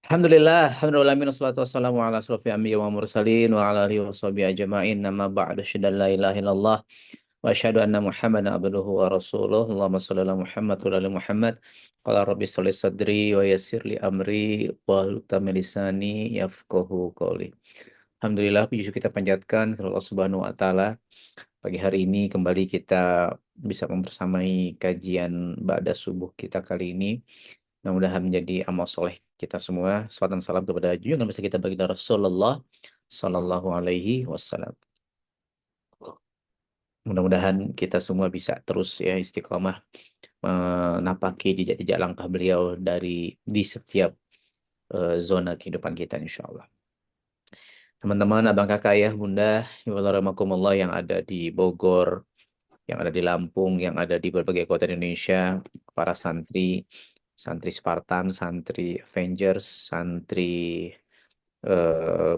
Alhamdulillah, wassalatu wassalamu ala asrofil anbiya wa mursalin wa ala alihi wa sahbihi ajma'in. Nama ba'du, asyhadu an la ilaha illallah wa asyhadu anna Muhammadan abduhu wa rasuluh. Allahumma shalli ala Muhammad wa ala ali Muhammad. Qala rabbi sholli sadri wa yassir li amri wa hlul 'uqdatam min lisani yafqahu qawli. Alhamdulillah, puji syukur kita panjatkan kepada Allah Subhanahu wa taala. Pagi hari ini kembali kita bisa membersamai kajian ba'da subuh kita kali ini. Mudah-mudahan menjadi amal soleh kita semua. Salawat dan salam kepada junjungan besar kita baginda Rasulullah Sallallahu Alaihi Wasallam. Mudah-mudahan kita semua bisa terus ya istiqomah menapaki jejak-jejak langkah beliau di setiap zona kehidupan kita insya Allah. Teman-teman, abang kakak ya, bunda, ibu rahimakumullah yang ada di Bogor, yang ada di Lampung, yang ada di berbagai kota di Indonesia, para santri, santri Spartan, santri Avengers, santri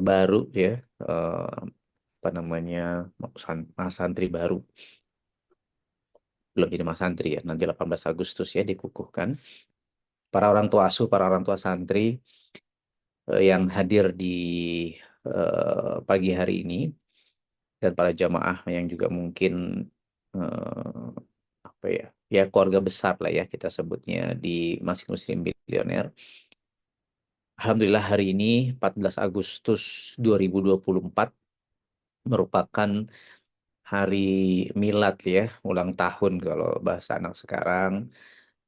baru ya, apa namanya, mas santri baru, belum jadi mas santri ya, nanti 18 Agustus ya dikukuhkan. Para orang tua asuh, para orang tua santri yang hadir di pagi hari ini, dan para jamaah yang juga mungkin eh, apa ya, ya keluarga besar lah ya kita sebutnya di Masjid Muslim Bilioner. Alhamdulillah hari ini 14 Agustus 2024 merupakan hari milad ya, ulang tahun kalau bahasa anak sekarang.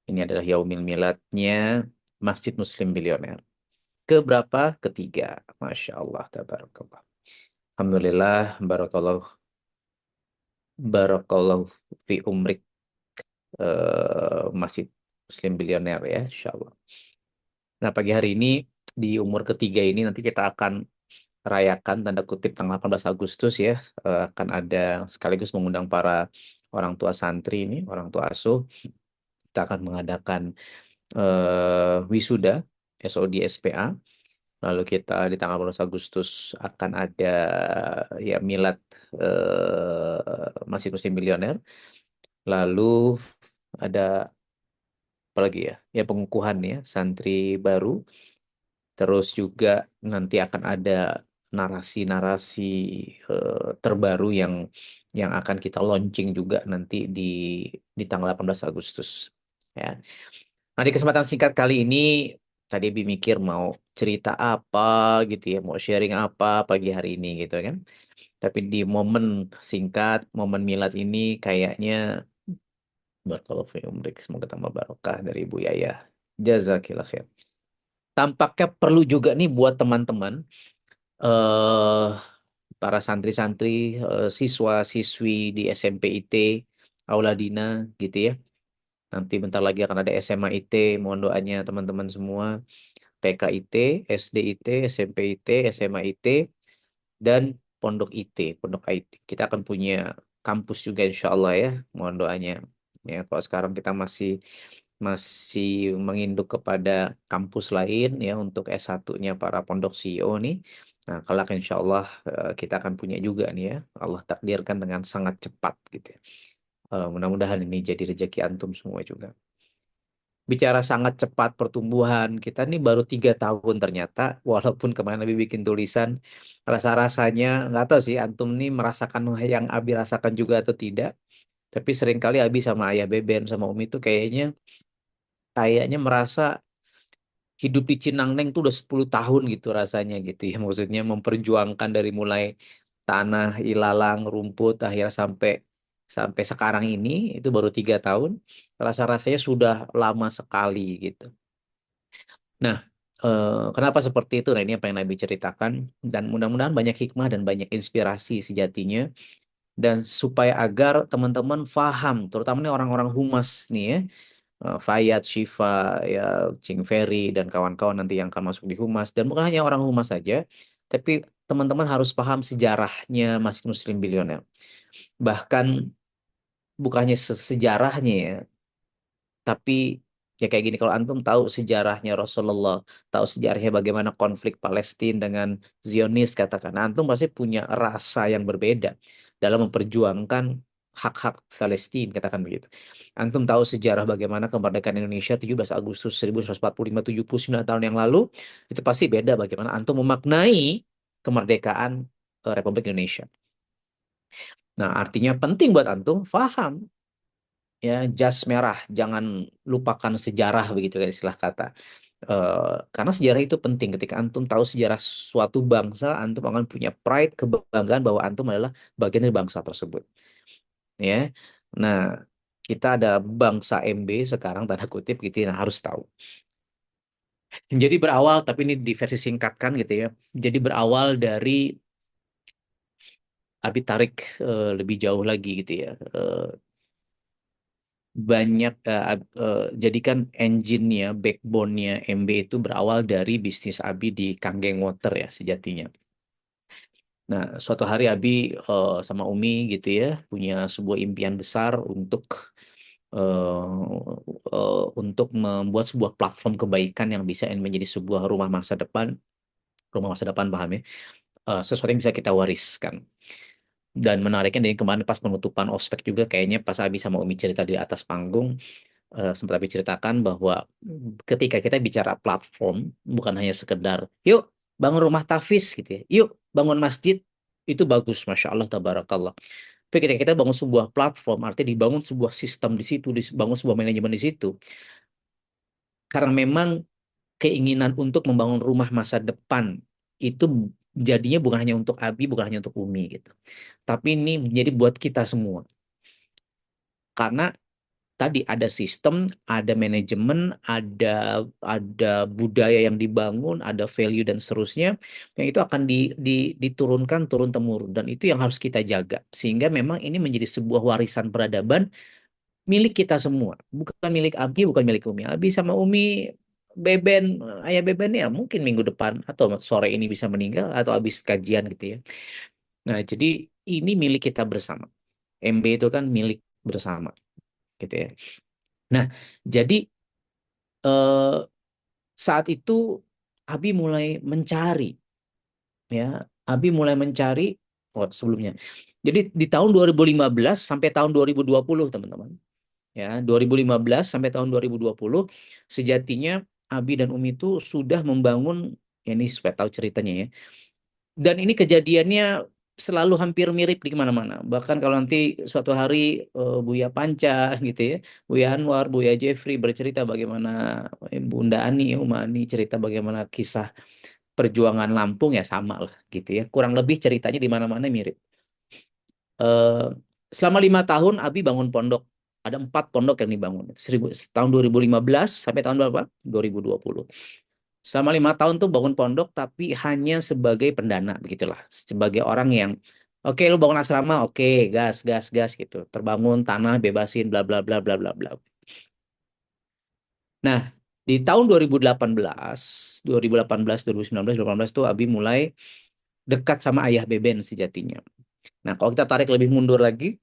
Ini adalah yaumil miladnya Masjid Muslim Bilioner. Keberapa? Ketiga. Masya Allah, tabarakallah. Alhamdulillah, barakallahu, barakallahu fi umrik Masjid Muslim Bilioner ya, Insya Allah. Nah, pagi hari ini di umur ketiga ini nanti kita akan rayakan tanda kutip tanggal 18 Agustus ya. Akan ada sekaligus mengundang para orang tua santri ini, orang tua asuh. Kita akan mengadakan wisuda SOD SPA. Lalu kita di tanggal 18 Agustus akan ada ya milad Masjid Muslim Milioner. Lalu ada apa lagi ya? Ya pengukuhan ya santri baru. Terus juga nanti akan ada narasi-narasi terbaru yang akan kita launching juga nanti di tanggal 18 Agustus. Ya. Nah, di kesempatan singkat kali ini, tadi Bi mikir mau cerita apa gitu ya, mau sharing apa pagi hari ini gitu kan. Tapi di momen singkat, momen milad ini kayaknya barakallahu fi umrik, semoga tambah barokah dari Ibu Yaya. Jazakillah khair. Tampaknya perlu juga nih buat teman-teman, eh para santri-santri, siswa-siswi di SMP IT, Aula Dina gitu ya. Nanti bentar lagi akan ada SMA IT, mohon doanya teman-teman semua. TK IT, SD IT, SMP IT, SMA IT, dan Pondok IT, Pondok IT. Kita akan punya kampus juga insya Allah ya, mohon doanya. Ya, kalau sekarang kita masih masih menginduk kepada kampus lain ya untuk S1-nya para pondok CEO nih. Nah, kelak insya Allah kita akan punya juga nih ya. Allah takdirkan dengan sangat cepat gitu ya. Mudah-mudahan ini jadi rezeki antum semua juga. Bicara sangat cepat pertumbuhan, kita nih baru 3 tahun ternyata, walaupun kemarin Abi bikin tulisan, rasa-rasanya, nggak tahu sih, antum nih merasakan yang Abi rasakan juga atau tidak, tapi seringkali Abi sama Ayah Beben, sama Umi tuh kayaknya merasa hidup di Cinangneng tuh udah 10 tahun gitu rasanya gitu ya, maksudnya memperjuangkan dari mulai tanah, ilalang, rumput, akhirnya sampai sampai sekarang ini, itu baru 3 tahun, rasa-rasanya sudah lama sekali gitu. Nah, kenapa seperti itu? Nah, ini apa yang Nabi ceritakan. Dan mudah-mudahan banyak hikmah dan banyak inspirasi sejatinya. Dan supaya agar teman-teman paham, terutama nih orang-orang humas nih ya, Fayat, Shiva, ya, Ching Ferry, dan kawan-kawan nanti yang akan masuk di humas. Dan bukan hanya orang humas saja, tapi teman-teman harus paham sejarahnya Masjid Muslim Bilioner. Bahkan bukannya sejarahnya ya, tapi ya kayak gini, kalau antum tahu sejarahnya Rasulullah, tahu sejarahnya bagaimana konflik Palestina dengan Zionis katakan, antum pasti punya rasa yang berbeda dalam memperjuangkan hak-hak Palestina, katakan begitu. Antum tahu sejarah bagaimana kemerdekaan Indonesia 17 Agustus 1945, 79 tahun yang lalu, itu pasti beda bagaimana antum memaknai kemerdekaan Republik Indonesia. Nah, artinya penting buat antum faham ya jas merah, jangan lupakan sejarah begitu kan istilah kata. Karena sejarah itu penting. Ketika antum tahu sejarah suatu bangsa, antum akan punya pride, kebanggaan bahwa antum adalah bagian dari bangsa tersebut. Ya, nah kita ada bangsa MB sekarang tanda kutip gitu ya, nah, harus tahu. Jadi berawal, tapi ini di versi singkatkan gitu ya. Jadi berawal dari Abi tarik lebih jauh lagi gitu ya. Banyak jadi kan engine-nya, backbone-nya MB itu berawal dari bisnis Abi di Kanggeng Water ya sejatinya. Nah, suatu hari Abi sama Umi gitu ya punya sebuah impian besar untuk membuat sebuah platform kebaikan yang bisa menjadi sebuah rumah masa depan paham ya, sesuatu yang bisa kita wariskan. Dan menariknya dari kemarin pas penutupan ospek juga kayaknya pas Abi sama Umi cerita di atas panggung, sempat Abi ceritakan bahwa ketika kita bicara platform bukan hanya sekedar yuk bangun rumah tafis gitu ya, yuk bangun masjid, itu bagus, masya Allah tabarakallah. Tapi ketika kita bangun sebuah platform, artinya dibangun sebuah sistem di situ, dibangun sebuah manajemen di situ, karena memang keinginan untuk membangun rumah masa depan itu jadinya bukan hanya untuk Abi, bukan hanya untuk Umi gitu. Tapi ini menjadi buat kita semua. Karena tadi ada sistem, ada manajemen, ada budaya yang dibangun, ada value dan seterusnya, yang itu akan diturunkan turun temurun dan itu yang harus kita jaga. Sehingga memang ini menjadi sebuah warisan peradaban milik kita semua, bukan milik Abi, bukan milik Umi. Abi sama Umi Beben, ayah Beben ya mungkin minggu depan atau sore ini bisa meninggal atau habis kajian gitu ya. Nah, jadi ini milik kita bersama. MB itu kan milik bersama gitu ya. Nah, jadi eh, saat itu Abi mulai mencari ya, Abi mulai mencari sebelumnya. Jadi di tahun 2015 sampai tahun 2020 teman-teman. Ya, 2015 sampai tahun 2020 sejatinya Abi dan Umi itu sudah membangun, ya ini supaya tahu ceritanya ya. Dan ini kejadiannya selalu hampir mirip di mana-mana. Bahkan kalau nanti suatu hari Buya Panca gitu ya, Buya Anwar, Buya Jeffrey bercerita bagaimana Bunda Ani, Uma Ani cerita bagaimana kisah perjuangan Lampung ya sama lah gitu ya. Kurang lebih ceritanya di mana-mana mirip. Eh, Selama 5 tahun Abi bangun pondok. Ada 4 pondok yang dibangun. Tahun 2015 sampai tahun berapa? 2020. Selama 5 tahun tuh bangun pondok tapi hanya sebagai pendana begitulah. Sebagai orang yang oke lu bangun asrama, oke gas gas gas gitu. Terbangun tanah bebasin bla bla bla bla bla bla. Nah, di tahun 2018, 2018, 2019, 2018 tuh Abi mulai dekat sama Ayah Beben sejatinya. Nah, kalau kita tarik lebih mundur lagi,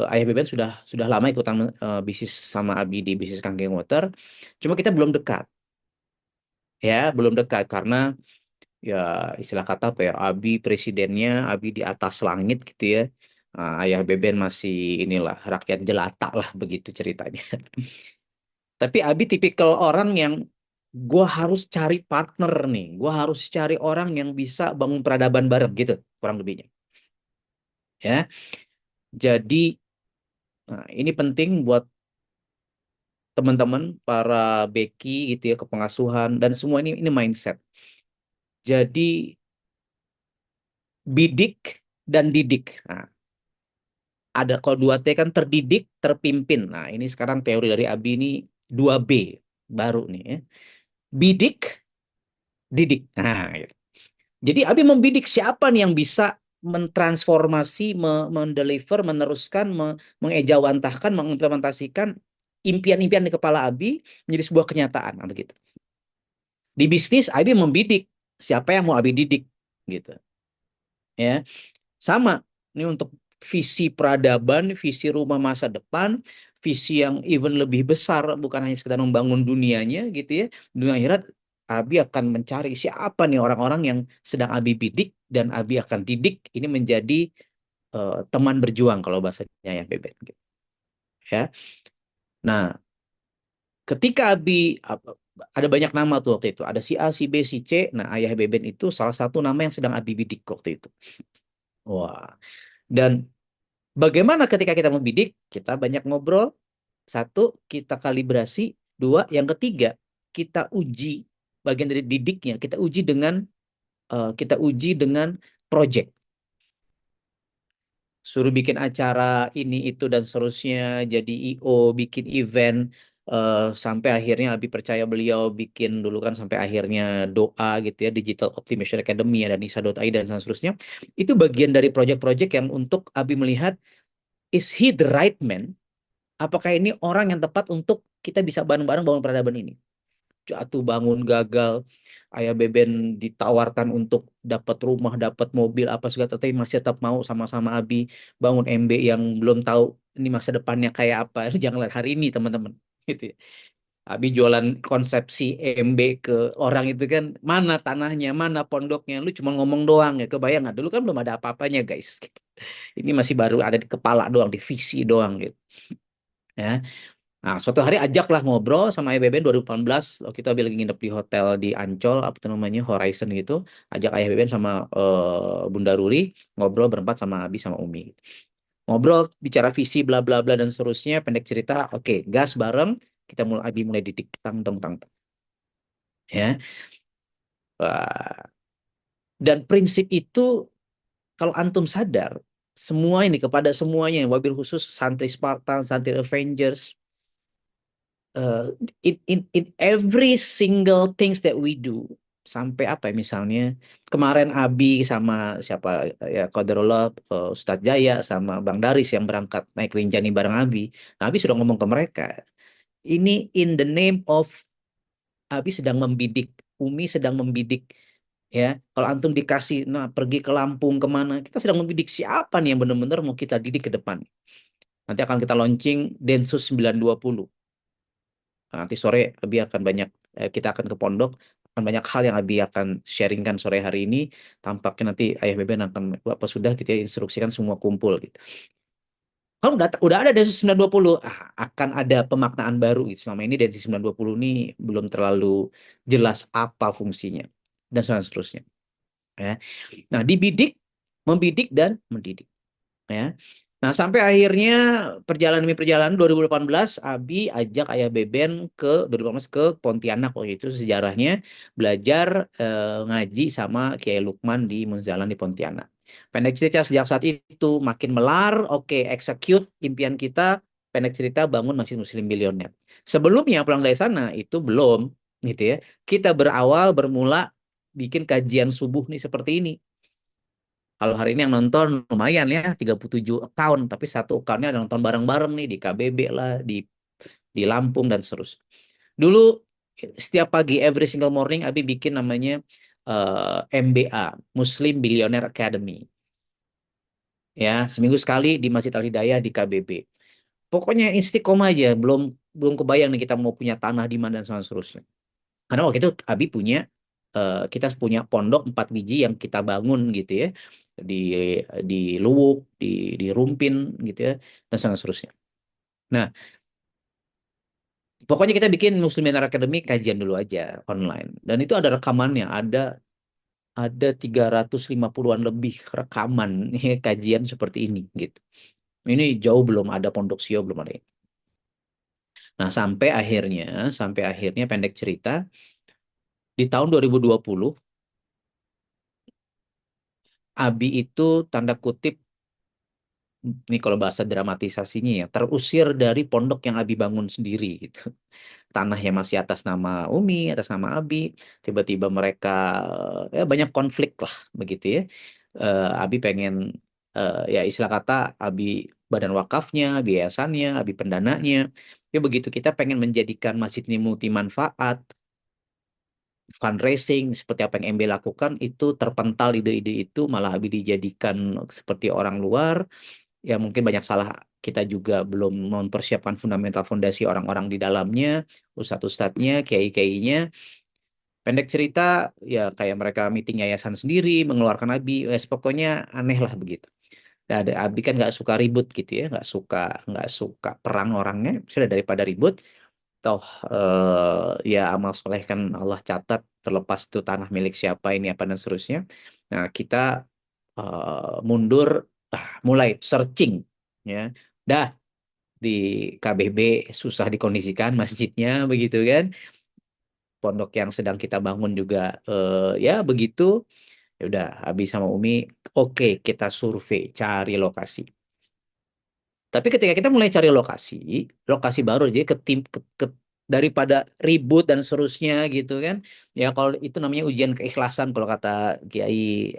Ayah Beben sudah lama ikutan bisnis sama Abi di bisnis Kanggeng Water. Cuma kita belum dekat, ya, belum dekat karena ya istilah kata apa ya, Abi presidennya, Abi di atas langit gitu ya. Ayah Beben masih inilah rakyat jelata lah begitu ceritanya. Tapi Abi tipikal orang yang gue harus cari partner nih, gue harus cari orang yang bisa bangun peradaban bareng gitu, kurang lebihnya. Ya, jadi ini penting buat teman-teman para beki gitu ya, kepengasuhan dan semua ini mindset. Jadi bidik dan didik. Nah, ada kalau 2T kan terdidik, terpimpin. Nah, ini sekarang teori dari Abi ini 2B baru nih ya. Bidik, didik. Nah, gitu. Jadi Abi membidik siapa nih yang bisa mentransformasi, mendeliver, meneruskan, mengejawantahkan, mengimplementasikan impian-impian di kepala Abi menjadi sebuah kenyataan. Nah, begitu. Di bisnis Abi membidik siapa yang mau Abi didik gitu. Ya, sama. Ini untuk visi peradaban, visi rumah masa depan, visi yang even lebih besar, bukan hanya sekedar membangun dunianya gitu ya. Dunia akhirat, Abi akan mencari siapa nih orang-orang yang sedang Abi bidik dan Abi akan didik ini menjadi teman berjuang kalau bahasanya ya Beben gitu. Ya. Nah, ketika ada banyak nama tuh waktu itu. Ada si A, si B, si C. Nah, ayah Beben itu salah satu nama yang sedang Abi bidik waktu itu. Wah. Dan bagaimana ketika kita membidik? Kita banyak ngobrol. Satu, kita kalibrasi. Dua, yang ketiga, kita uji bagian dari didiknya. Kita uji dengan project. Suruh bikin acara ini itu dan seterusnya, jadi IO, bikin event, sampai akhirnya Abi percaya beliau bikin dulu kan sampai akhirnya doa gitu ya, Digital Optimization Academy dan Nisa.ai dan seterusnya. Itu bagian dari project-project yang untuk Abi melihat, is he the right man? Apakah ini orang yang tepat untuk kita bisa bareng-bareng bangun peradaban ini? Jatuh bangun gagal, ayah Beben ditawarkan untuk dapat rumah, dapat mobil apa segala, tapi masih tetap mau sama-sama Abi bangun MB yang belum tahu ini masa depannya kayak apa. Jangan lihat hari ini teman-teman, gitu ya. Abi jualan konsepsi MB ke orang itu kan, mana tanahnya, mana pondoknya, lu cuma ngomong doang ya, kebayang nggak? Dulu kan belum ada apa-apanya guys, gitu. Ini masih baru ada di kepala doang, di visi doang gitu ya. Nah, suatu hari ajaklah ngobrol sama Ayah Beben 2018. Waktu itu Abi lagi nginep di hotel di Ancol, apa tuh namanya, Horizon gitu. Ajak Ayah Beben sama Bunda Ruri, ngobrol berempat sama Abi sama Umi. Ngobrol, bicara visi, bla bla bla dan seterusnya. Pendek cerita, oke, gas bareng. Kita mulai, Abi mulai didik, tang tang tang, tang. Ya. Wah. Dan prinsip itu, kalau antum sadar, semua ini kepada semuanya, wabil khusus santri Spartan, santri Avengers, uh, in every single things that we do, sampai apa ya, misalnya kemarin Abi sama siapa ya, Qadarullah, Ustadz Jaya sama Bang Daris yang berangkat naik Rinjani bareng Abi. Nah, Abi sudah ngomong ke mereka, ini in the name of Abi sedang membidik, Umi sedang membidik, ya. Kalau antum dikasih, nah pergi ke Lampung kemana, kita sedang membidik siapa nih yang benar-benar mau kita didik ke depan. Nanti akan kita launching Densus 920. Nanti sore Abi akan banyak, kita akan ke pondok, akan banyak hal yang Abi akan sharingkan sore hari ini. Tampaknya nanti Ayah Beben akan apa sudah kita instruksikan semua kumpul gitu. Kalau udah ada Densus 920, akan ada pemaknaan baru gitu. Selama ini Densus 920 ini belum terlalu jelas apa fungsinya dan seterusnya. Ya. Nah, dibidik, membidik dan mendidik. Ya. Nah, sampai akhirnya perjalanan demi perjalanan 2018 Abi ajak Ayah Beben ke 2018 ke Pontianak, waktu itu sejarahnya belajar, ngaji sama Kiai Lukman di Munzalan di Pontianak. Pendek cerita, sejak saat itu makin melar, oke, execute impian kita, pendek cerita bangun Masjid Muslim Bilioner. Sebelumnya pulang dari sana itu belum gitu ya. Kita berawal bermula bikin kajian subuh nih seperti ini. Kalau hari ini yang nonton lumayan ya, 37 account, tapi satu accountnya ada nonton bareng-bareng nih di KBB lah, di Lampung dan seterusnya. Dulu setiap pagi, every single morning, Abi bikin namanya MBA, Muslim Billionaire Academy. Ya, seminggu sekali di Masjid Al Hidayah di KBB. Pokoknya istiqomah aja, belum belum kebayang nih kita mau punya tanah di mana dan seterusnya. Karena waktu itu Abi punya, kita punya pondok 4 biji yang kita bangun gitu ya, di di Luwuk, di Rumpin gitu ya, dan seterusnya. Nah, pokoknya kita bikin Muslim Minor Academy kajian dulu aja online. Dan itu ada rekamannya, ada 350-an lebih rekaman ya, kajian seperti ini gitu. Ini jauh belum ada Pondok Sio, belum ada ini. Nah, sampai akhirnya pendek cerita, di tahun 2020 Abi itu tanda kutip, ini kalau bahasa dramatisasinya ya, terusir dari pondok yang Abi bangun sendiri gitu. Tanah yang masih atas nama Umi, atas nama Abi, tiba-tiba mereka, ya banyak konflik lah begitu ya. Abi pengen, ya istilah kata, Abi badan wakafnya, Abi yayasannya, Abi pendananya. Ya begitu kita pengen menjadikan masjid ini multi manfaat, fundraising seperti apa yang MB lakukan, itu terpental ide-ide itu, malah Abi dijadikan seperti orang luar. Ya mungkin banyak salah kita juga, belum mempersiapkan fundamental fondasi orang-orang di dalamnya, ustadz-ustadznya, kiai-kiainya. Pendek cerita, ya kayak mereka meeting yayasan sendiri, mengeluarkan abi, pokoknya aneh lah begitu. Nah, ada Abi kan nggak suka ribut gitu ya, nggak suka perang orangnya. Sudah daripada ribut, toh ya amal soleh kan Allah catat terlepas itu tanah milik siapa ini apa dan seterusnya. Nah kita mundur, mulai searching ya. Dah di KBB susah dikondisikan masjidnya begitu kan. Pondok yang sedang kita bangun juga ya begitu. Ya udah, Abi sama Umi, oke kita survei, cari lokasi. Tapi ketika kita mulai cari lokasi, lokasi baru jadi daripada ribut dan seterusnya gitu kan. Ya kalau itu namanya ujian keikhlasan kalau kata Kiai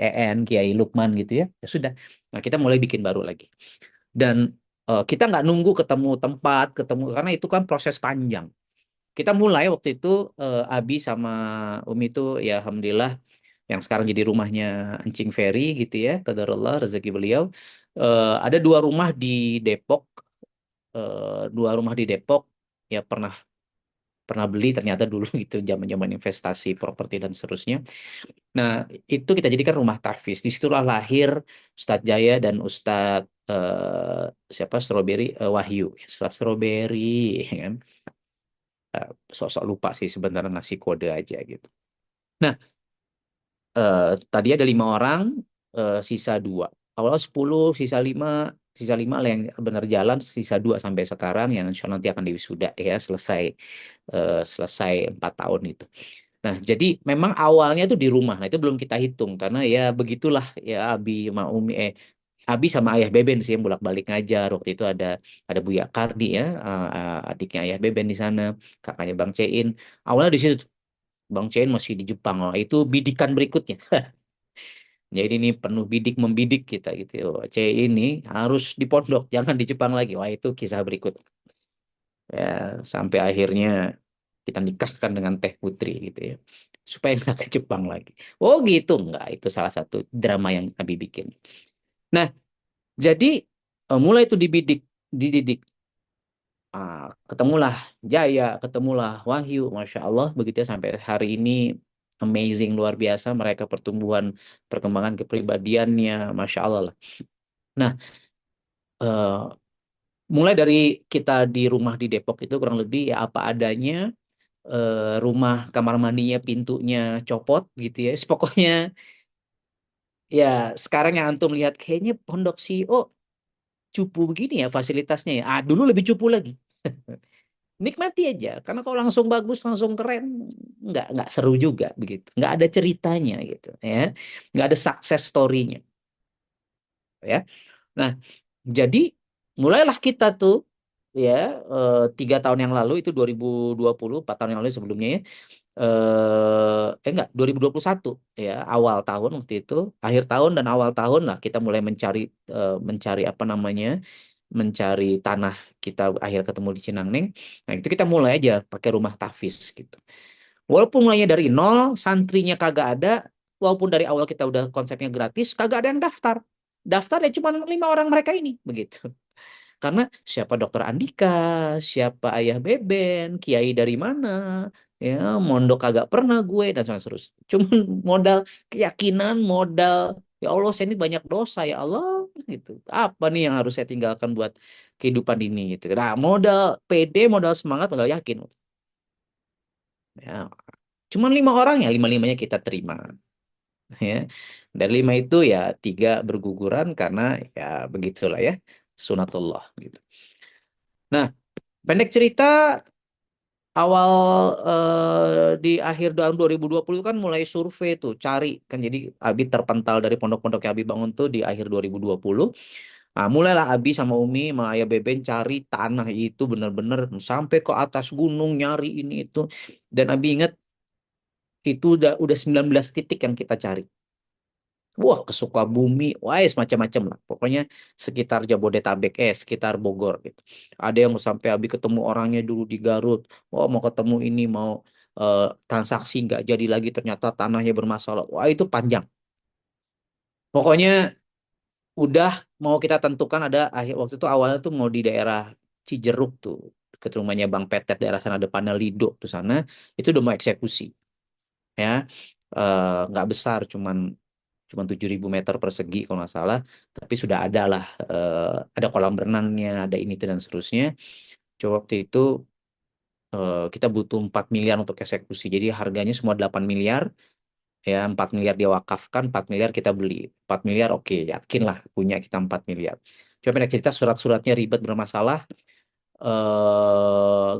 Kiai Lukman gitu ya. Ya sudah. Nah, kita mulai bikin baru lagi. Dan kita nggak nunggu ketemu tempat, ketemu karena itu kan proses panjang. Kita mulai waktu itu Abi sama Umi itu ya alhamdulillah yang sekarang jadi rumahnya Encing Ferry gitu ya, qadarullah rezeki beliau. Ada dua rumah di Depok ya pernah pernah beli ternyata dulu gitu zaman-zaman investasi properti dan seterusnya. Nah, itu kita jadikan rumah tahfiz. Disitulah lahir Ustadz Jaya dan Ustadz siapa Strawberry Wahyu. Ustadz Strawberry ya kan. Sok-sok lupa sih sebenarnya ngasih kode aja gitu. Nah, eh, tadi ada 5 orang, sisa dua. Awalnya 10, sisa lima lah yang benar jalan, sisa dua sampai sekarang yang insya Allah nanti akan diwisuda ya selesai 4 tahun itu. Nah, jadi memang awalnya itu di rumah. Nah, itu belum kita hitung karena ya begitulah ya Abi sama Ayah Beben sih yang bolak-balik ngajar. Waktu itu ada Buya Kardi ya, adiknya Ayah Beben di sana, kakaknya Bang Cein. Awalnya di situ Bang Cein masih di Jepang. Oh, itu bidikan berikutnya. Jadi ini penuh bidik membidik kita gitu. Oh, C ini harus di pondok, jangan di Jepang lagi. Wah, itu kisah berikut. Ya, sampai akhirnya kita nikahkan dengan Teh Putri gitu ya. Supaya nggak ke Jepang lagi. Oh gitu, nggak. Itu salah satu drama yang Abi bikin. Nah, jadi mulai itu dididik. Ketemulah Jaya, ketemulah Wahyu, Masya Allah, begitu ya, sampai hari ini amazing, luar biasa mereka perkembangan kepribadiannya, Masya Allah lah. Nah, eh, mulai dari kita di rumah di Depok itu kurang lebih ya apa adanya, rumah kamar mandinya pintunya copot gitu ya. Pokoknya ya sekarang yang antum lihat kayaknya Pondok CEO cupu begini ya fasilitasnya ya. Dulu lebih cupu lagi. Nikmati aja karena kalau langsung bagus langsung keren nggak seru juga begitu, nggak ada ceritanya gitu ya, nggak ada success story-nya ya. Nah, jadi mulailah kita tuh ya, 3 tahun yang lalu itu 2020, 4 tahun yang lalu sebelumnya ya, enggak 2021 ya, awal tahun waktu itu, akhir tahun dan awal tahun lah kita mulai mencari apa namanya, mencari tanah. Kita akhir ketemu di Cinangneng. Nah, itu kita mulai aja pakai rumah tahfiz gitu. Walaupun mulainya dari nol, santrinya kagak ada, walaupun dari awal kita udah konsepnya gratis, kagak ada yang daftar. Daftar ya cuma 5 orang mereka ini, begitu. Karena siapa Dokter Andika, siapa Ayah Beben, Kiai dari mana, ya mondok kagak pernah gue dan seterusnya. Cuman modal keyakinan, modal ya Allah saya ini banyak dosa ya Allah gitu. Apa nih yang harus saya tinggalkan buat kehidupan ini gitu. Nah, modal PD, modal semangat, modal yakin. Ya, cuman 5 orang ya, lima-limanya kita terima. Ya, dari 5 itu ya 3 berguguran karena ya begitulah ya sunatullah gitu. Nah, pendek cerita, awal di akhir tahun 2020 kan mulai survei tuh, cari kan. Jadi Abi terpental dari pondok-pondok yang Abi bangun tuh di akhir 2020. Nah, mulailah Abi sama Umi sama Ayah Beben cari tanah itu bener-bener sampai ke atas gunung nyari ini itu. Dan Abi ingat itu udah 19 titik yang kita cari. Wah, ke Sukabumi, wah, semacam-macam lah. Pokoknya sekitar Jabodetabek, sekitar Bogor gitu. Ada yang sampai habis ketemu orangnya dulu di Garut. Wah, mau ketemu ini, mau transaksi nggak jadi lagi, ternyata tanahnya bermasalah. Wah, itu panjang. Pokoknya udah mau kita tentukan ada akhir waktu itu awalnya tuh mau di daerah Cijeruk tuh, ke rumahnya Bang Petet daerah sana depannya Lido tuh sana, itu udah mau eksekusi ya. Nggak besar, cuman cuma 7.000 meter persegi kalau nggak salah, tapi sudah ada lah, ada kolam renangnya, ada ini itu dan seterusnya. Coba waktu itu kita butuh 4 miliar untuk eksekusi. Jadi harganya semua 8 miliar, ya 4 miliar dia wakafkan, 4 miliar kita beli. 4 miliar oke, yakinlah punya kita 4 miliar. Coba pendek cerita surat-suratnya ribet bermasalah,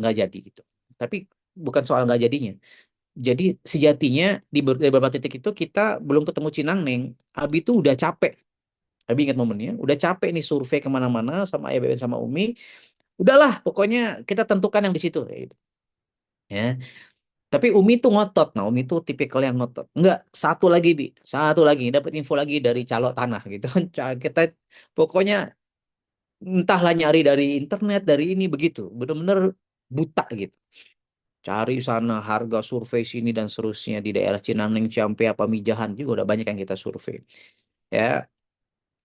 nggak jadi gitu. Tapi bukan soal nggak jadinya. Jadi sejatinya di beberapa titik itu kita belum ketemu Cinang Neng. Abi tuh udah capek. Abi ingat momennya, udah capek nih survei kemana-mana sama EBN sama Umi. Udahlah, pokoknya kita tentukan yang di situ. Kayak gitu. Ya. Tapi Umi tuh ngotot. Nah, Umi tuh tipikal yang ngotot. Enggak, satu lagi, Bi. Satu lagi. Dapat info lagi dari calo tanah gitu. Kita pokoknya entahlah nyari dari internet, dari ini begitu. Bener-bener buta gitu. Cari sana harga survei sini dan seterusnya di daerah Cinaneng, Ciampea, Pamijahan juga udah banyak yang kita survei. Ya,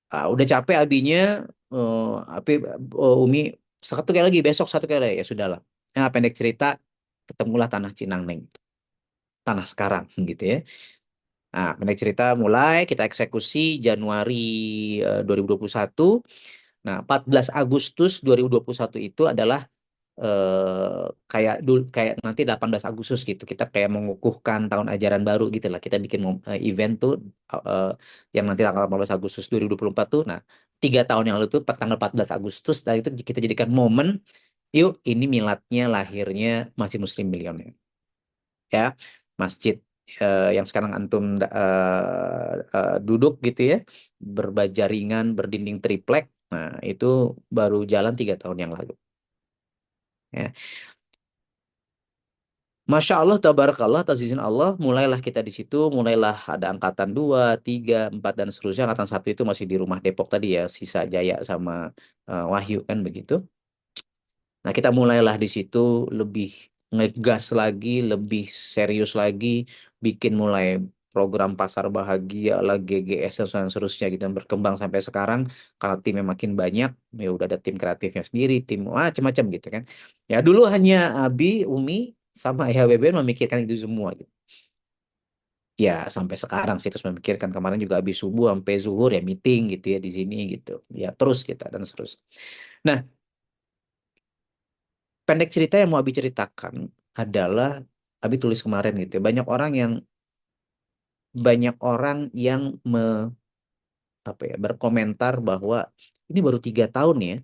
udah capek abinya, eh tapi Umi satu kali lagi besok satu kali lagi. Ya sudahlah. Nah, pendek cerita ketemulah tanah Cinaneng, tanah sekarang gitu ya. Nah, pendek cerita mulai kita eksekusi Januari 2021. Nah, 14 Agustus 2021 itu adalah kayak nanti 18 Agustus gitu. Kita kayak mengukuhkan tahun ajaran baru gitu lah. Kita bikin event tuh eh, yang nanti tanggal 18 Agustus 2024 tuh. Nah, 3 tahun yang lalu tuh tanggal 14 Agustus dan itu kita jadikan momen, yuk ini miladnya lahirnya Masjid Muslim Milioner. Ya, masjid yang sekarang antum duduk gitu ya, berbaja ringan, berdinding triplek. Nah, itu baru jalan 3 tahun yang lalu. Ya. Masya Allah, tabarakallah, atas izin Allah, mulailah kita di situ, mulailah ada angkatan 2, 3, 4, dan seterusnya. Angkatan satu itu masih di rumah Depok tadi ya, Sisa Jaya sama Wahyu kan begitu. Nah, kita mulailah di situ lebih ngegas lagi, lebih serius lagi, bikin mulai program pasar bahagia lah, GGS dan seterusnya gitu, dan berkembang sampai sekarang karena timnya makin banyak, ya udah ada tim kreatifnya sendiri, tim macam-macam gitu kan. Ya dulu hanya Abi, Umi, sama IHWB memikirkan itu semua gitu. Ya sampai sekarang sih terus memikirkan, kemarin juga habis subuh sampai zuhur ya meeting gitu ya di sini gitu. Ya terus kita dan seterusnya. Nah, pendek cerita yang mau Abi ceritakan adalah Abi tulis kemarin gitu ya. Banyak orang yang apa ya berkomentar bahwa ini baru 3 tahun ya,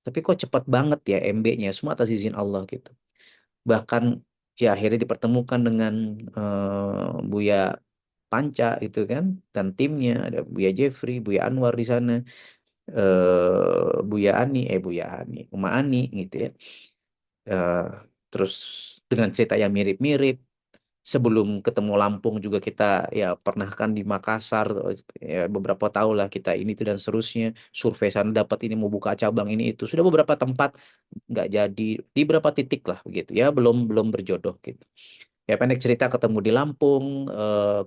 tapi kok cepat banget ya MB-nya semua atas izin Allah gitu. Bahkan ya akhirnya dipertemukan dengan Buya Panca itu kan dan timnya, ada Buya Jeffrey, Buya Anwar di sana, Buya Ani, Uma Ani gitu ya. Eh, Terus dengan cerita yang mirip-mirip. Sebelum ketemu Lampung juga kita ya pernah kan di Makassar, ya beberapa tahun lah kita ini itu dan seterusnya, survei sana dapat ini mau buka cabang ini itu sudah beberapa tempat nggak jadi, di beberapa titik lah begitu ya, belum belum berjodoh gitu. Ya pendek cerita ketemu di Lampung,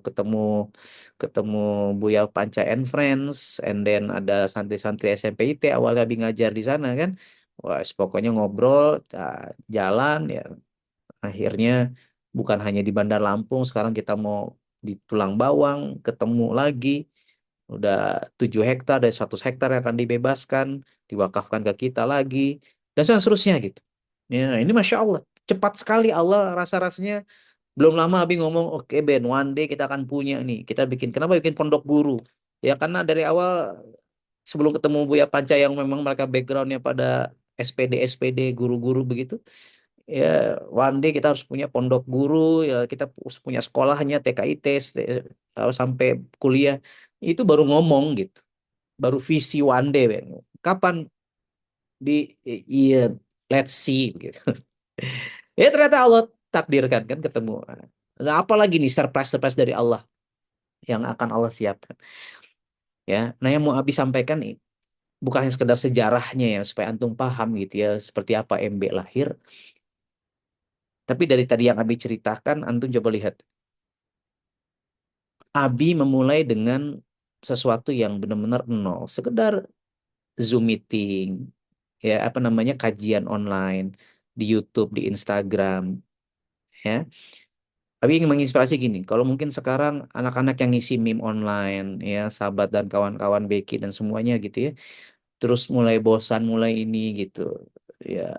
ketemu ketemu Buya Panca and Friends, and then ada santri-santri SMP IT awalnya Abi ngajar di sana kan. Wah, pokoknya ngobrol, jalan ya. Akhirnya bukan hanya di Bandar Lampung, sekarang kita mau di Tulang Bawang, ketemu lagi. Udah 7 hektar dari 100 hektar yang akan dibebaskan, diwakafkan ke kita lagi, dan seterusnya gitu. Ya, ini Masya Allah. Cepat sekali Allah rasa-rasanya. Belum lama Abi ngomong, oke Ben, one day kita akan punya nih. Kita bikin, kenapa bikin pondok guru? Ya karena dari awal sebelum ketemu Buya Panca yang memang mereka backgroundnya pada SPD guru-guru begitu, ya one day kita harus punya pondok guru, ya kita harus punya sekolahnya TKIT sampai kuliah. Itu baru ngomong gitu, baru visi one day Ben. Kapan di iya, let's see gitu. Ya ternyata Allah takdirkan kan ketemu. Nah, apalagi nih surprise-surprise dari Allah yang akan Allah siapkan ya. Nah, yang mau Abi sampaikan nih bukan hanya sekedar sejarahnya ya supaya antum paham gitu ya seperti apa MB lahir, tapi dari tadi yang Abi ceritakan antum coba lihat. Abi memulai dengan sesuatu yang benar-benar nol, sekedar Zoom meeting, ya apa namanya kajian online di YouTube, di Instagram, ya. Abi ingin menginspirasi gini, kalau mungkin sekarang anak-anak yang ngisi meme online, ya, Sahabat dan kawan-kawan Becky dan semuanya gitu ya, terus mulai bosan, mulai ini gitu, ya,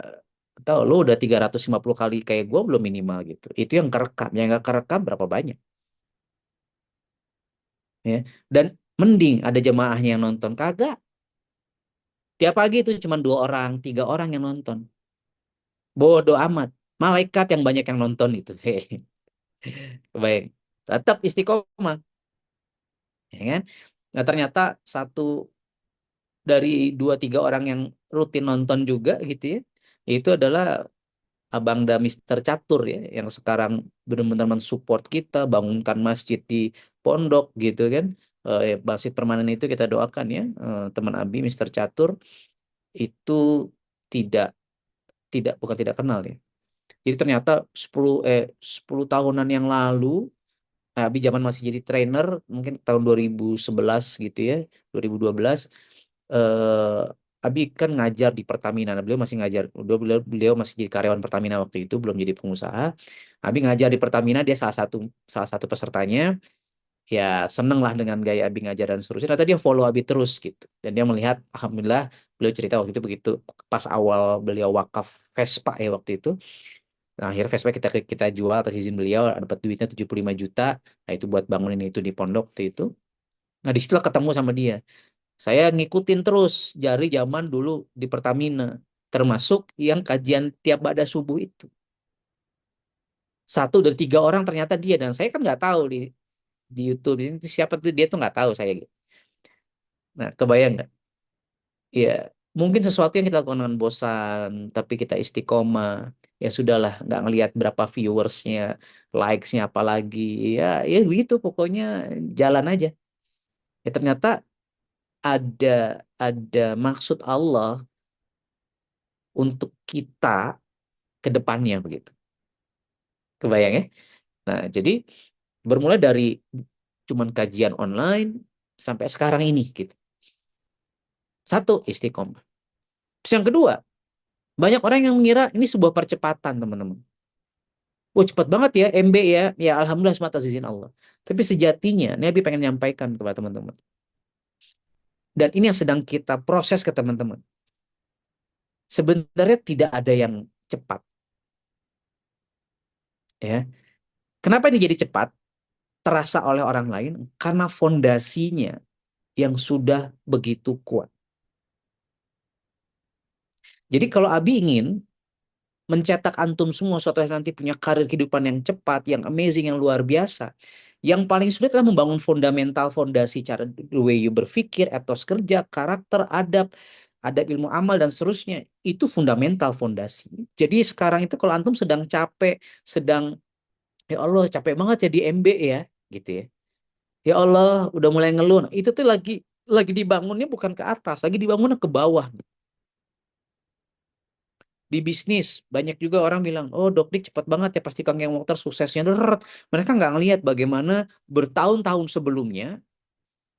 tahu lo udah 350 kali kayak gue belum minimal gitu. Itu yang kerekam, yang nggak kerekam berapa banyak, ya. Dan mending ada jemaahnya yang nonton, kagak. Tiap pagi itu cuma 2 orang, 3 orang yang nonton. Bodoh amat. Malaikat yang banyak yang nonton itu. Baik. Tetap istiqomah, ya kan? Nah, ternyata satu dari 2 3 orang yang rutin nonton juga gitu ya, itu adalah Abang da Mister Catur ya, yang sekarang benar-benar mensupport kita, bangunkan masjid di pondok gitu kan. Masjid permanen itu kita doakan ya, teman Abi Mister Catur itu tidak tidak bukan tidak kenal ya. Jadi ternyata 10 tahunan yang lalu, Abi zaman masih jadi trainer, mungkin tahun 2011 gitu ya, 2012, Abi kan ngajar di Pertamina. Nah, beliau masih ngajar, beliau masih jadi karyawan Pertamina waktu itu, belum jadi pengusaha. Abi ngajar di Pertamina, dia salah satu pesertanya. Ya, seneng lah dengan gaya Abi ngajar dan seterusnya. Ternyata dia follow Abi terus gitu. Dan dia melihat, alhamdulillah, beliau cerita waktu itu begitu, pas awal beliau wakaf Vespa ya waktu itu. Nah, akhirnya Vespa kita jual atas izin beliau, dapat duitnya 75 juta. Nah, itu buat bangunin itu di pondok waktu itu. Nah, di situ ketemu sama dia. Saya ngikutin terus dari zaman dulu di Pertamina, termasuk yang kajian tiap pada subuh itu. 1 dari 3 orang ternyata dia, dan saya kan nggak tahu di YouTube ini siapa tuh dia, tuh nggak tahu saya. Nah, kebayang nggak? Ya, mungkin sesuatu yang kita lakukan dengan bosan, tapi kita istiqomah. Ya sudahlah, nggak ngelihat berapa viewersnya, likesnya apalagi. Ya, ya begitu. Pokoknya jalan aja. Ya ternyata ada ada maksud Allah untuk kita ke depannya begitu. Kebayang ya? Nah, jadi bermula dari cuman kajian online sampai sekarang ini gitu. Satu, istiqomah. Terus yang kedua, banyak orang yang mengira ini sebuah percepatan, teman-teman. Wah, cepat banget ya MB ya. Ya, alhamdulillah semata izin Allah. Tapi sejatinya, Nabi pengen nyampaikan kepada teman-teman. Dan ini yang sedang kita proses ke teman-teman. Sebenarnya tidak ada yang cepat, ya. Kenapa ini jadi cepat? Terasa oleh orang lain karena fondasinya yang sudah begitu kuat. Jadi kalau Abi ingin mencetak antum semua suatu hari nanti punya karir kehidupan yang cepat, yang amazing, yang luar biasa. Yang paling sulit adalah membangun fundamental fondasi cara the way you berpikir, etos kerja, karakter, adab ilmu amal dan seterusnya. Itu fundamental fondasi. Jadi sekarang itu kalau antum sedang capek, sedang ya Allah capek banget ya di MB ya, gitu ya. Ya Allah udah mulai ngeluh. Nah, itu tuh lagi dibangunnya bukan ke atas, lagi dibangunnya ke bawah. Di bisnis banyak juga orang bilang, oh Dok Dik cepat banget ya pasti Kang Yang Mokhtar suksesnya deret. Mereka nggak ngelihat bagaimana bertahun-tahun sebelumnya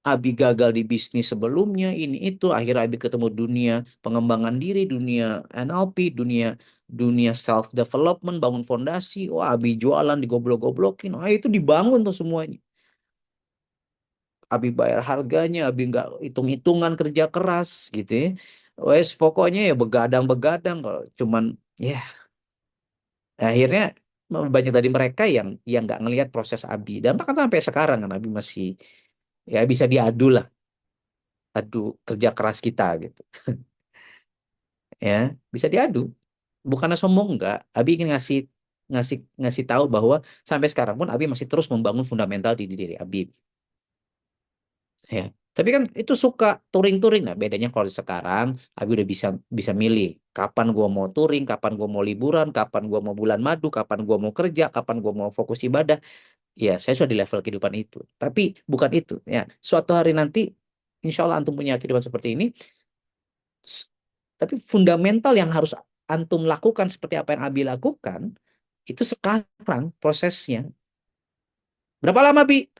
Abi gagal di bisnis sebelumnya, ini itu akhirnya Abi ketemu dunia pengembangan diri, dunia NLP, dunia dunia self development, bangun fondasi. Wah, Abi jualan digoblok-goblokin. Wah, itu dibangun tuh semuanya. Abi bayar harganya, Abi nggak hitung-hitungan kerja keras gitu ya. Wes pokoknya ya begadang-begadang kalau cuman ya. Akhirnya banyak dari mereka yang nggak ngelihat proses Abi, dan bahkan sampai sekarang kan Abi masih ya bisa diadu lah, adu kerja keras kita gitu, ya bisa diadu. Bukannya sombong, nggak. Abi ingin ngasih ngasih ngasih tahu bahwa sampai sekarang pun Abi masih terus membangun fundamental di diri Abi, ya. Tapi kan itu suka touring-touring. Nah, bedanya kalau sekarang Abi udah bisa bisa milih kapan gua mau touring, kapan gua mau liburan, kapan gua mau bulan madu, kapan gua mau kerja, kapan gua mau fokus ibadah. Ya, saya sudah di level kehidupan itu. Tapi bukan itu. Ya, suatu hari nanti, insya Allah antum punya kehidupan seperti ini. s- Tapi fundamental yang harus antum lakukan seperti apa yang Abi lakukan, itu sekarang prosesnya. Berapa lama, Bi?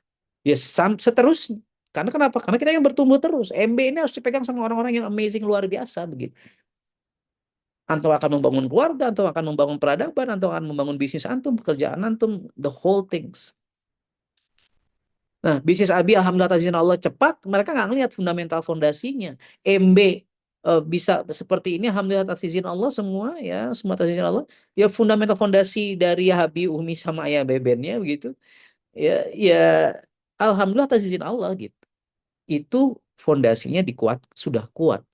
Ya, seterusnya. Karena kenapa? Karena kita yang bertumbuh terus. MB ini harus dipegang sama orang-orang yang amazing, luar biasa. Begitu. Antum akan membangun keluarga, antum akan membangun peradaban, antum akan membangun bisnis antum, pekerjaan antum, the whole things. Nah, bisnis Abi alhamdulillah atas izin Allah cepat, mereka nggak ngelihat fundamental fondasinya. MB bisa seperti ini alhamdulillah atas izin Allah semua ya, semua atas izin Allah. Ya fundamental fondasi dari Habi, Umi sama ayah bebennya begitu. Ya ya alhamdulillah atas izin Allah gitu. Itu fondasinya dikuat sudah kuat.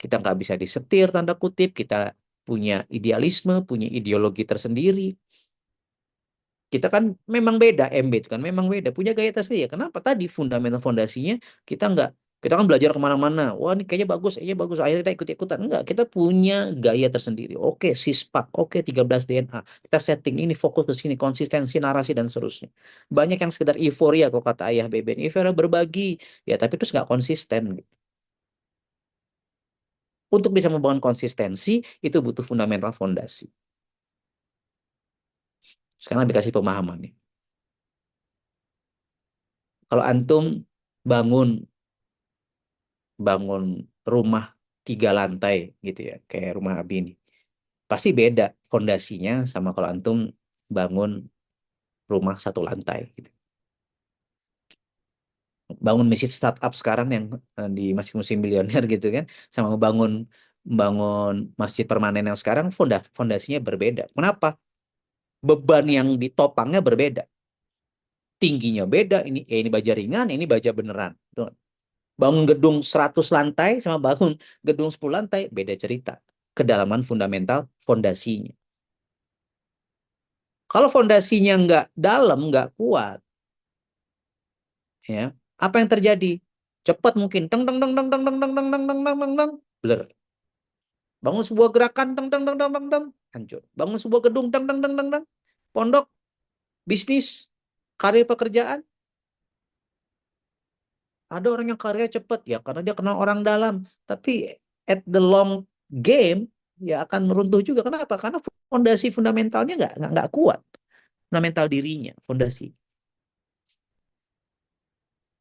Kita nggak bisa disetir tanda kutip, kita punya idealisme, punya ideologi tersendiri. Kita kan memang beda, MB itu kan memang beda, punya gaya tersendiri. Ya, kenapa tadi fundamental fondasinya kita nggak, kita kan belajar kemana-mana. Wah ini kayaknya bagus. Akhirnya kita ikut-ikutan. Enggak, kita punya gaya tersendiri. Oke, sispak, oke 13 DNA. Kita setting ini fokus ke sini, konsistensi narasi dan seterusnya. Banyak yang sekedar euforia kalau kata ayah Beben. Euforia berbagi, ya tapi terus nggak konsisten. Untuk bisa membangun konsistensi itu butuh fundamental fondasi. Sekarang dikasih pemahaman nih. Kalau antum bangun bangun rumah 3 lantai gitu ya, kayak rumah Abi ini, pasti beda fondasinya sama kalau antum bangun rumah 1 lantai gitu. Bangun masjid startup sekarang yang di masjid musim milioner gitu kan, sama bangun bangun masjid permanen yang sekarang fondasinya berbeda. Kenapa? Beban yang ditopangnya berbeda. Tingginya beda, ini baja ringan, ini baja beneran. Tuh. Bangun gedung 100 lantai sama bangun gedung 10 lantai beda cerita. Kedalaman fundamental fondasinya. Kalau fondasinya nggak dalam, nggak kuat, ya apa yang terjadi? Cepat mungkin, teng teng teng teng teng teng teng teng teng teng teng teng teng, blur. Bangun sebuah gerakan, teng teng teng teng teng teng, hancur. Bangun sebuah gedung, teng teng teng teng teng, pondok, bisnis, karir pekerjaan. Ada orang yang karirnya cepat ya karena dia kenal orang dalam. Tapi at the long game ya akan meruntuh juga. Kenapa? Karena fondasi fundamentalnya nggak kuat. Fundamental dirinya, fondasi.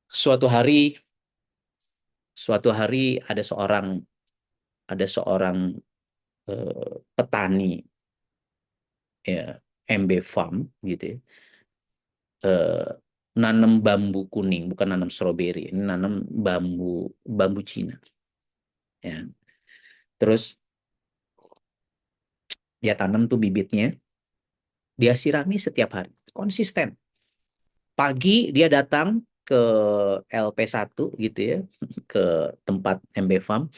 Suatu hari, suatu hari ada seorang petani ya MB Farm gitu ya, eh, nanam bambu kuning, bukan nanam stroberi, ini nanam bambu bambu Cina ya. Terus dia tanam tuh bibitnya, dia sirami setiap hari, konsisten. Pagi dia datang ke LP1 gitu ya, ke tempat MB Farm.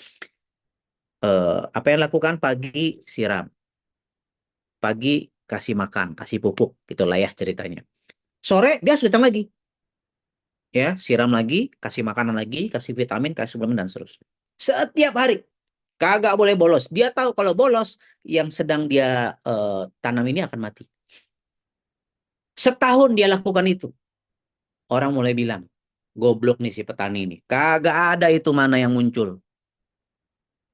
Apa yang lakukan pagi siram, pagi kasih makan, kasih pupuk, gitulah ya ceritanya. Sore dia harus datang lagi, ya siram lagi, kasih makanan lagi, kasih vitamin, kasih suplemen dan seterusnya. Setiap hari, kagak boleh bolos. Dia tahu kalau bolos, yang sedang dia tanam ini akan mati. Setahun dia lakukan itu, orang mulai bilang, goblok nih si petani ini. Kagak ada itu mana yang muncul.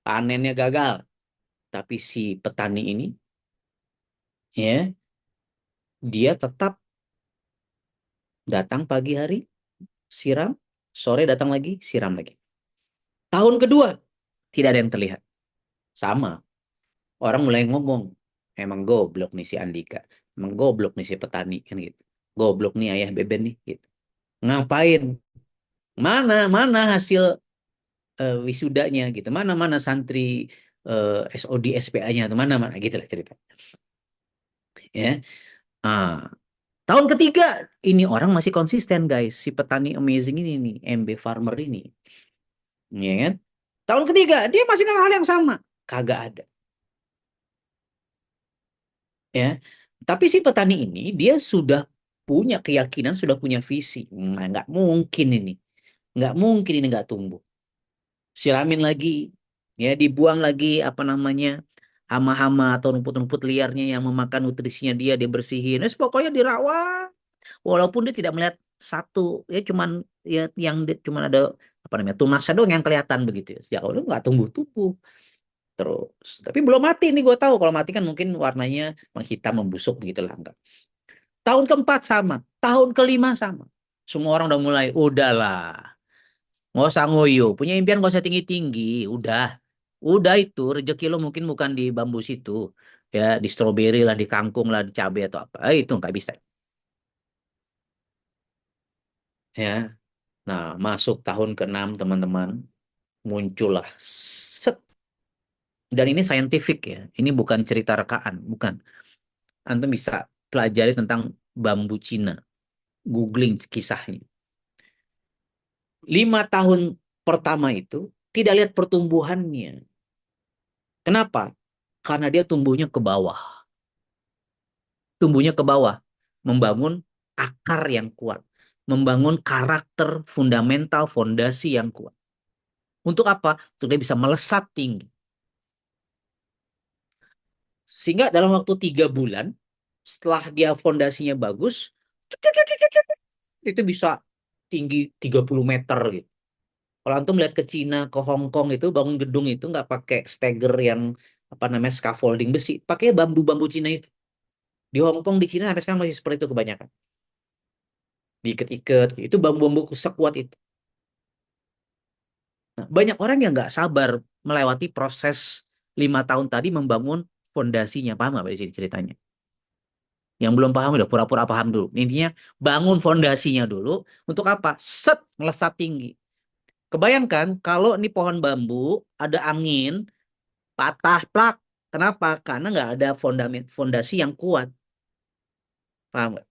Panennya gagal. Tapi si petani ini, ya, dia tetap datang pagi hari, siram, sore datang lagi, siram lagi. Tahun kedua, tidak ada yang terlihat. Sama. Orang mulai ngomong, emang goblok nih si Andika. Emang goblok nih si petani. Kan gitu. Goblok nih ayah Beben nih. Gitu. Ngapain? Mana hasil wisudanya gitu. Mana santri SOD SPA-nya atau mana gitu lah cerita. Ya. Ah, tahun ketiga ini orang masih konsisten guys. Si petani amazing ini nih, MB Farmer ini. Ya kan? Tahun ketiga dia masih dengan hal yang sama. Kagak ada. Ya. Tapi si petani ini dia sudah punya keyakinan, sudah punya visi. Nah, nggak mungkin ini. Nggak mungkin ini nggak tumbuh. Siramin lagi. Ya, dibuang lagi apa namanya hama-hama atau rumput-rumput liarnya yang memakan nutrisinya dia bersihin. Terus pokoknya dirawat. Walaupun dia tidak melihat satu, ya cuman ya yang cuman ada apa namanya tunasnya doang yang kelihatan begitu ya. Sejak awal nggak tumbuh-tumbuh terus. Tapi belum mati nih gue tahu. Kalau mati kan mungkin warnanya menghitam, membusuk begitu lah. Enggak. Tahun keempat sama. Tahun kelima sama. Semua orang udah mulai, udahlah. Nggak usah ngoyo. Punya impian nggak usah tinggi-tinggi. Udah. Udah itu rezeki lo mungkin bukan di bambu situ, ya di stroberi lah, di kangkung lah, di cabai atau apa. Itu nggak bisa. Ya, nah masuk tahun ke-6 teman-teman, muncullah set. Dan ini scientific ya, ini bukan cerita rekaan, bukan. Antum bisa pelajari tentang bambu Cina, googling kisahnya. 5 tahun pertama itu tidak lihat pertumbuhannya. Kenapa? Karena dia tumbuhnya ke bawah. Tumbuhnya ke bawah. Membangun akar yang kuat. Membangun karakter fundamental, fondasi yang kuat. Untuk apa? Untuk dia bisa melesat tinggi. Sehingga dalam waktu 3 bulan, setelah dia fondasinya bagus, itu bisa tinggi 30 meter gitu. Kalau antum lihat ke Cina, ke Hong Kong itu bangun gedung itu nggak pakai steger yang apa namanya scaffolding besi, pakai bambu-bambu Cina itu. Di Hong Kong, di Cina sampai sekarang masih seperti itu kebanyakan. Diikat-ikat, itu bambu-bambu sekuat itu. Nah, banyak orang yang nggak sabar melewati proses 5 tahun tadi membangun fondasinya. Paham nggak di sini ceritanya? Yang belum paham udah pura-pura paham dulu. Intinya bangun fondasinya dulu. Untuk apa? Set, melesat tinggi. Kebayangkan kalau ini pohon bambu, ada angin, patah, plak. Kenapa? Karena nggak ada fondasi yang kuat. Paham nggak?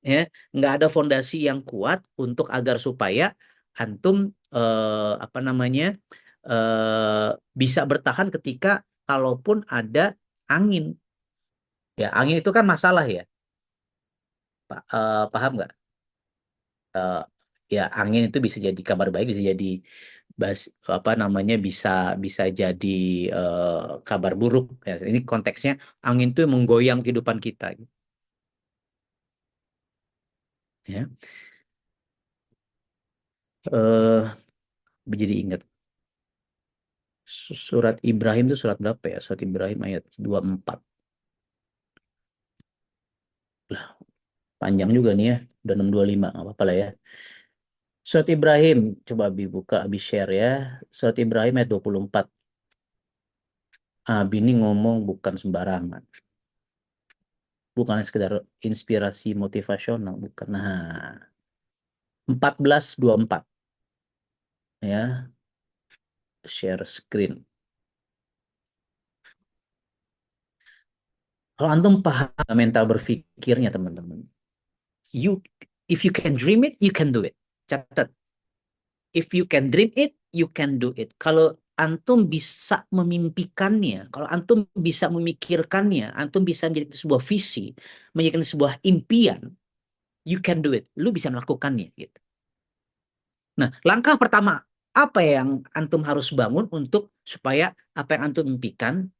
Ya, nggak ada fondasi yang kuat untuk agar supaya antum apa namanya bisa bertahan ketika kalaupun ada angin. Ya, angin itu kan masalah ya, paham nggak? Eh, ya, angin itu bisa jadi kabar baik, bisa jadi bas, apa namanya bisa bisa jadi eh, kabar buruk. Ya, ini konteksnya angin itu yang menggoyang kehidupan kita. Ya, jadi ingat surat Ibrahim itu surat berapa ya? Surat Ibrahim ayat 24. Lah, panjang juga nih ya. Udah 625, nggak apa-apa lah ya. Surat Ibrahim, coba Abi buka, Abi share ya. Surat Ibrahim ayat 24. Abi ini ngomong bukan sembarangan. Bukan sekedar inspirasi motivasional, bukan. Nah, 1424 ya, share screen. Kalau antum paham mental berpikirnya teman-teman. You if you can dream it, you can do it. Catat. If you can dream it, you can do it. Kalau antum bisa memimpikannya, kalau antum bisa memikirkannya, antum bisa menjadi sebuah visi, menjadi sebuah impian, you can do it. Lu bisa melakukannya gitu. Nah, langkah pertama apa yang antum harus bangun untuk supaya apa yang antum impikan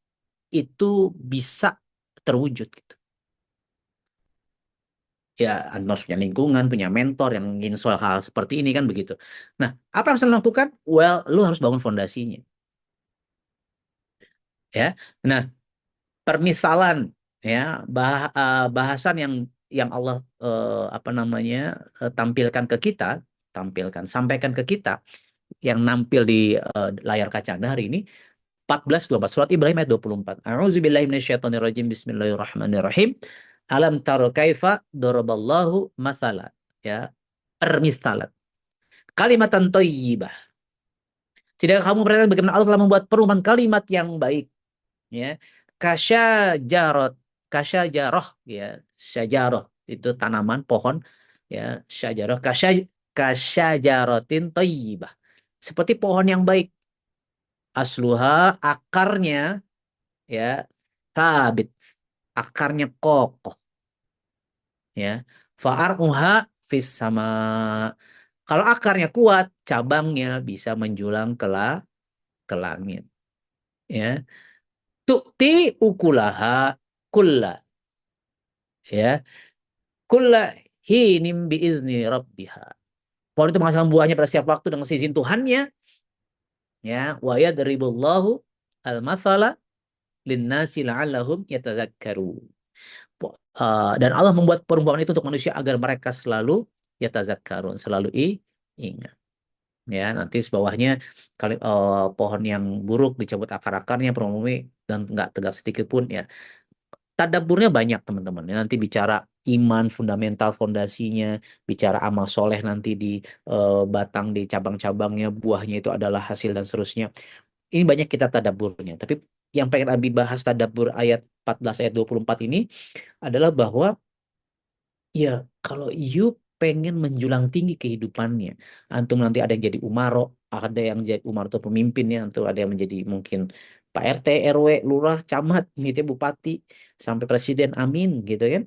itu bisa terwujud gitu. Ya, antum harus punya lingkungan, punya mentor yang ingin soal hal seperti ini kan begitu. Nah, apa yang harus lo lakukan? Well, lu harus bangun fondasinya. Ya, nah permisalan ya bahasan yang Allah apa namanya tampilkan ke kita, tampilkan sampaikan ke kita yang nampil di layar kaca Anda hari ini 14-24 surat Ibrahim ayat 24. A'udzubillahi minasyaitonirrajim. Bismillahirrahmanirrahim. Alam taro kaifa daraballahu mathala, ya, permisalan kalimatan thayyibah. Tidak kamu perhatikan bagaimana Allah telah membuat perumpamaan kalimat yang baik, ya, kasyajarot, kasyajaroh, ya, syajaroh itu tanaman pohon, ya, syajaroh kasyajarotin thayyibah, seperti pohon yang baik, asluha akarnya, ya, sabit, akarnya kokoh, ya, fa'ar'uha fis sama, kalau akarnya kuat cabangnya bisa menjulang ke langit, ya, tu'ti ukulaha kulla, ya, kulla hinim biizni rabbiha. Pohon itu menghasilkan buahnya pada setiap waktu dengan seizin Tuhannya, ya, wa yadribullahu al-mathala linnasi la'allahum yatadzakkarun. Dan Allah membuat perumpamaan itu untuk manusia agar mereka selalu yatadzakkarun, selalu ingat. ya nanti bawahnya pohon yang buruk dicabut akar-akarnya Promomi dan nggak tegak sedikit pun ya. Tadaburnya banyak teman-teman. Nanti bicara iman, fundamental fondasinya, bicara amal soleh nanti di batang, di cabang-cabangnya, buahnya itu adalah hasil dan seterusnya. Ini banyak kita tadaburnya. Tapi yang pengen Abi bahas tadabur ayat 14 ayat 24 ini adalah bahwa ya kalau you pengen menjulang tinggi kehidupannya, antum nanti ada yang jadi umaro, ada yang jadi umaro atau pemimpinnya, antum ada yang menjadi mungkin Pak RT, RW, lurah, camat, gitu ya, bupati, sampai presiden, amin, gitu kan.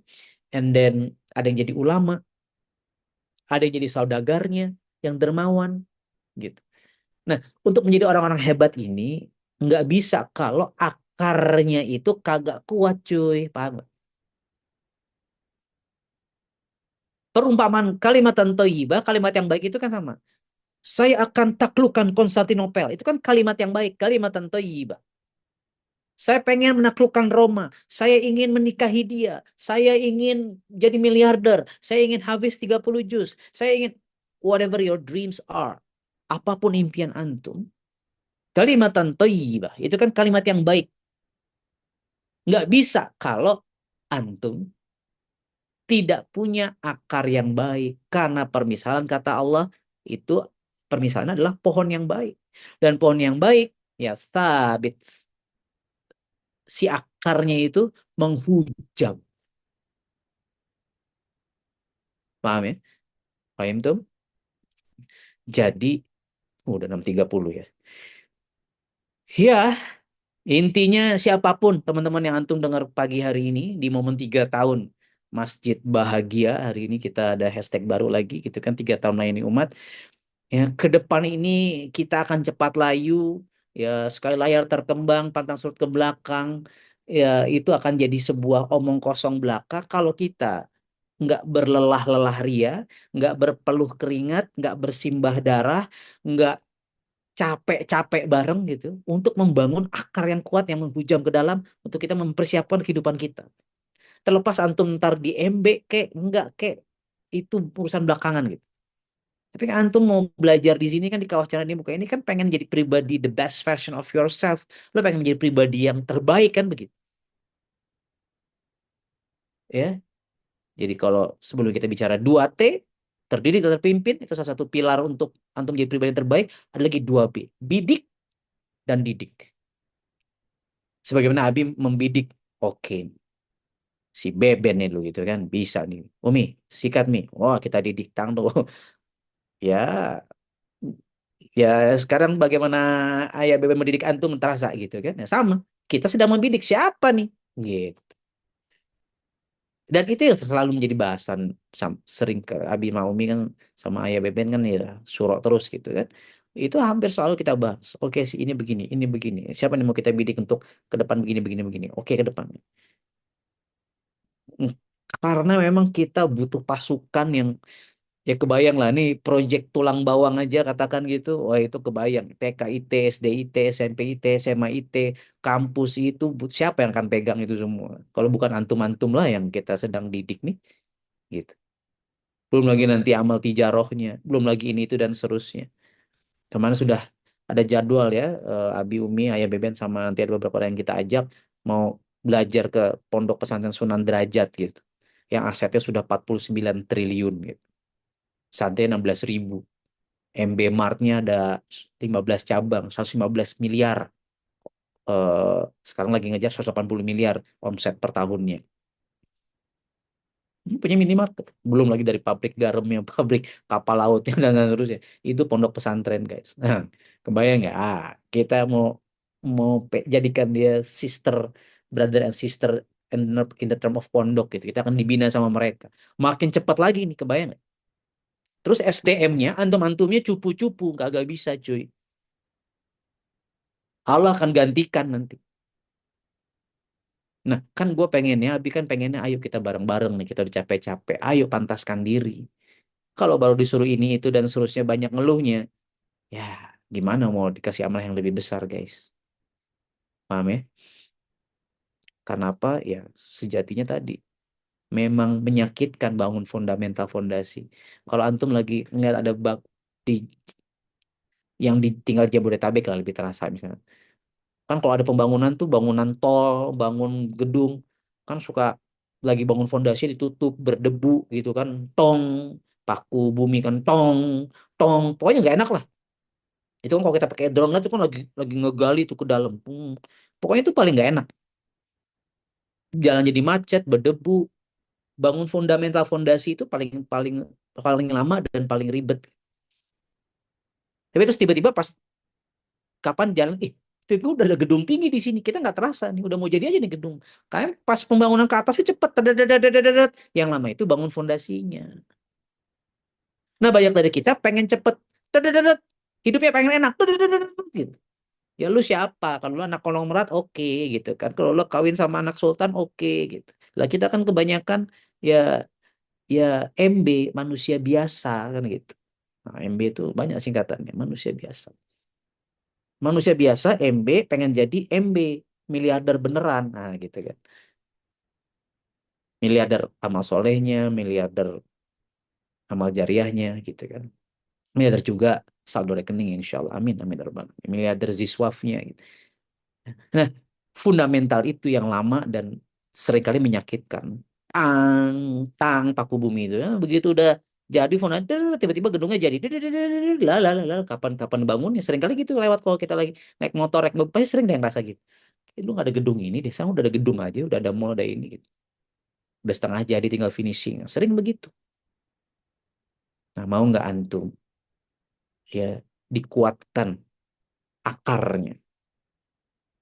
And then ada yang jadi ulama, ada yang jadi saudagarnya, yang dermawan, gitu. Nah, untuk menjadi orang-orang hebat ini nggak bisa kalau akarnya itu kagak kuat, cuy. Paham nggak? Perumpamaan kalimat thayyibah, kalimat yang baik itu kan sama. Saya akan taklukkan Konstantinopel. Itu kan kalimat yang baik, kalimat thayyibah. Saya pengen menaklukkan Roma. Saya ingin menikahi dia. Saya ingin jadi miliarder. Saya ingin habis 30 juz. Saya ingin whatever your dreams are. Apapun impian antum. Kalimat thayyibah. Itu kan kalimat yang baik. Nggak bisa kalau antum tidak punya akar yang baik. Karena permisalan kata Allah itu permisalan adalah pohon yang baik. Dan pohon yang baik ya sabit si akarnya itu menghujam. Paham ya? Paham tuh? Jadi udah 6.30 ya. Ya, intinya siapapun teman-teman yang antum dengar pagi hari ini di momen 3 tahun Masjid Bahagia hari ini kita ada hashtag baru lagi gitu kan 3 tahun melayani umat. Ya, ke depan ini kita akan cepat layu, ya sekali layar terkembang, pantang surut ke belakang, ya itu akan jadi sebuah omong kosong belaka kalau kita nggak berlelah-lelah ria, nggak berpeluh keringat, nggak bersimbah darah, nggak capek-capek bareng gitu, untuk membangun akar yang kuat yang menghujam ke dalam, untuk kita mempersiapkan kehidupan kita. Terlepas antum ntar di MB kek, enggak kek, itu urusan belakangan gitu. Tapi kan antum mau belajar di sini kan di kawasan ini bukan ini kan pengen jadi pribadi the best version of yourself. Lo pengen menjadi pribadi yang terbaik kan begitu. Ya. Jadi kalau sebelum kita bicara 2T, terdiri dan terpimpin, itu salah satu pilar untuk antum menjadi pribadi yang terbaik, ada lagi 2B, bidik dan didik. Sebagaimana Abi membidik, oke, si Beben nih lu gitu kan, bisa nih. Umi, sikat Mi. Wah, kita didik tang tuh. Ya, ya sekarang bagaimana ayah Beben mendidik antum terasa gitu kan. Ya sama, kita sedang mendidik siapa nih? Gitu. Dan itu yang selalu menjadi bahasan sering ke Abi Maumi kan sama Ayah Beben kan ya surok terus gitu kan. Itu hampir selalu kita bahas. Oke sih ini begini, ini begini. Siapa nih mau kita bidik untuk ke depan begini, begini, begini. Oke ke depan. Hmm, Karena memang kita butuh pasukan yang ya kebayang lah nih proyek tulang bawang aja katakan gitu. Wah itu kebayang. TK IT, SD IT, SMP IT, SMA IT, kampus itu siapa yang akan pegang itu semua? Kalau bukan antum-antum lah yang kita sedang didik nih gitu. Belum lagi nanti amal tijarohnya, belum lagi ini itu dan seterusnya. Kemarin sudah ada jadwal ya, Abi Umi, Ayah Beben sama nanti ada beberapa orang yang kita ajak mau belajar ke Pondok Pesantren Sunan Derajat gitu. Yang asetnya sudah 49 triliun gitu. Santri 16.000. MB Mart-nya ada 15 cabang, 115 miliar. Eh, Sekarang lagi ngejar 180 miliar omset per tahunnya. Ini punya minimarket. Belum lagi dari pabrik garamnya, pabrik kapal lautnya dan seterusnya. Itu pondok pesantren, guys. Nah, kebayang nggak? Kita mau mau jadikan dia sister, brother and sister in the term of pondok gitu. Kita akan dibina sama mereka. Makin cepat lagi nih, kebayang nggak? Terus SDM-nya, antum-antumnya cupu-cupu, kagak bisa, cuy. Allah akan gantikan nanti. Nah, kan gue pengennya, Abi kan pengennya, ayo kita bareng-bareng nih, kita udah capek-capek. Ayo pantaskan diri. Kalau baru disuruh ini itu dan seterusnya banyak ngeluhnya, ya gimana mau dikasih amanah yang lebih besar, guys? Paham ya? Karena apa? Ya sejatinya tadi memang menyakitkan bangun fundamental fondasi. Kalau antum lagi ngeliat ada bug di yang ditinggal Jabodetabek lah lebih terasa misalnya. Kan kalau ada pembangunan tuh bangunan tol, bangun gedung, kan suka lagi bangun fondasi ditutup berdebu gitu kan, tong, paku bumi kan tong, tong, pokoknya nggak enak lah. Itu kan kalau kita pakai drone itu kan lagi ngegali tuh ke dalam. Pokoknya itu paling nggak enak. Jalan jadi macet, berdebu, bangun fundamental fondasi itu paling paling paling lama dan paling ribet. Tapi terus tiba-tiba pas kapan jalan, itu udah ada gedung tinggi di sini. Kita nggak terasa nih, udah mau jadi aja nih gedung. Kan pas pembangunan ke atasnya cepet, tadadadadadadadat. Yang lama itu bangun fondasinya. Nah, banyak dari kita pengen cepet, tadadadadat. Hidupnya pengen enak, tadadadadat, gitu. Ya lu siapa? Kalau lu anak konglomerat, oke gitu kan. Kalau lu kawin sama anak sultan, oke gitu. Lah kita kan kebanyakan ya ya MB, manusia biasa kan gitu. Nah, MB itu banyak singkatannya, manusia biasa. Manusia biasa MB pengen jadi MB, miliarder beneran. Nah, gitu kan. Miliarder amal solehnya, miliarder amal jariahnya gitu kan. Miliarder juga saldo rekening insya Allah. Amin, amin, ya rabbal alamin. Miliarder ziswafnya gitu. Nah, fundamental itu yang lama dan seringkali menyakitkan. Tang, tang, paku bumi itu. Ya, begitu udah jadi fundamental, tiba-tiba gedungnya jadi. Lah, lah, lah, lah. Kapan bangunnya? Seringkali gitu lewat kalau kita lagi naik motor, naik mobil, pasti sering deh yang rasa gitu. Lu nggak ada gedung ini deh, sekarang udah ada gedung aja, udah ada mall, ada ini gitu. Udah setengah jadi tinggal finishing. Sering begitu. Nah, mau nggak antum ya dikuatkan akarnya.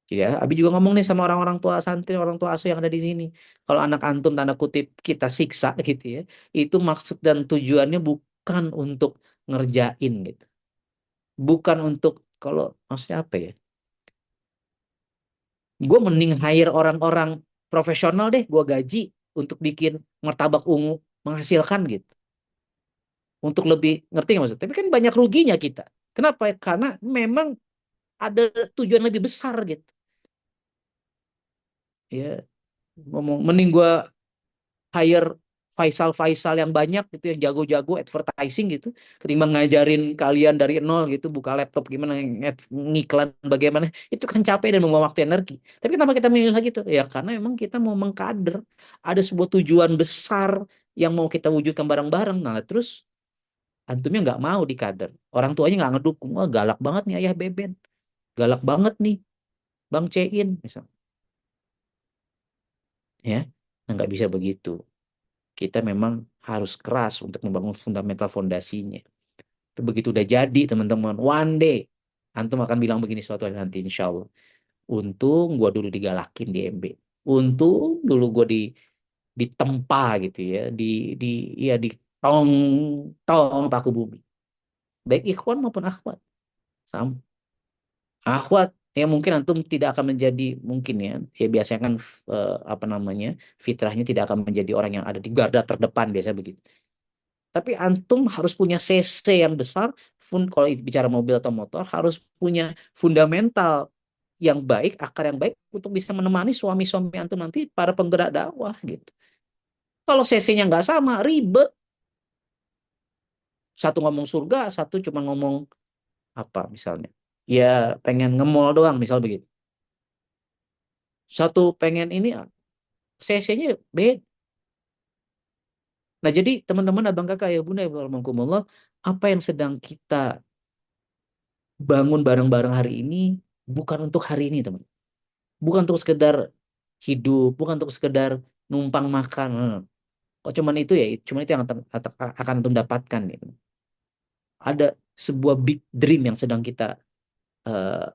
Ya, Abi juga ngomong nih sama orang-orang tua santri, orang tua asuh yang ada di sini. Kalau anak antum tanda kutip kita siksa gitu ya, itu maksud dan tujuannya bukan untuk ngerjain gitu. Bukan untuk kalau maksudnya apa ya? Gue mending hire orang-orang profesional deh, gue gaji untuk bikin martabak ungu menghasilkan gitu. Untuk lebih ngerti nggak maksud? Tapi kan banyak ruginya kita. Kenapa? Karena memang ada tujuan lebih besar gitu. Ya, ngomong mending gue hire Faisal yang banyak gitu yang jago-jago advertising gitu ketimbang ngajarin kalian dari nol gitu buka laptop gimana ngiklan bagaimana itu kan capek dan membuang waktu energi. Tapi kenapa kita milih lagi tuh ya karena memang kita mau mengkader ada sebuah tujuan besar yang mau kita wujudkan bareng-bareng. Nah terus antumnya nggak mau dikader, orang tuanya nggak ngedukung, wah galak banget nih ayah Beben, galak banget nih Bang Cein misal, ya. Nah, nggak bisa begitu. Kita memang harus keras untuk membangun fundamental fondasinya. Tapi begitu udah jadi teman-teman, one day antum akan bilang begini suatu hari nanti insya Allah. Untung gua dulu digalakin di MB. Untung dulu gua ditempa gitu ya, di ya di tong tong paku bumi. Baik ikhwan maupun akhwat. Sam akhwat ya mungkin antum tidak akan menjadi mungkin ya ya biasanya kan apa namanya fitrahnya tidak akan menjadi orang yang ada di garda terdepan biasa begitu. Tapi antum harus punya CC yang besar, kalau bicara mobil atau motor, harus punya fundamental yang baik, akar yang baik untuk bisa menemani suami-suami antum nanti para penggerak dakwah gitu. Kalau CC-nya nggak sama, ribet. Satu ngomong surga, satu cuma ngomong apa misalnya. Ya pengen nge-mall doang, misal begitu. Satu pengen ini, CC-nya beda. Nah jadi teman-teman, abang kakak, ya bunda, ya Allah, apa yang sedang kita bangun bareng-bareng hari ini, bukan untuk hari ini teman. Bukan untuk sekedar hidup, bukan untuk sekedar numpang makan. Kok cuman itu ya, cuman itu yang akan antum dapatkan gitu. Ada sebuah big dream yang sedang kita eh,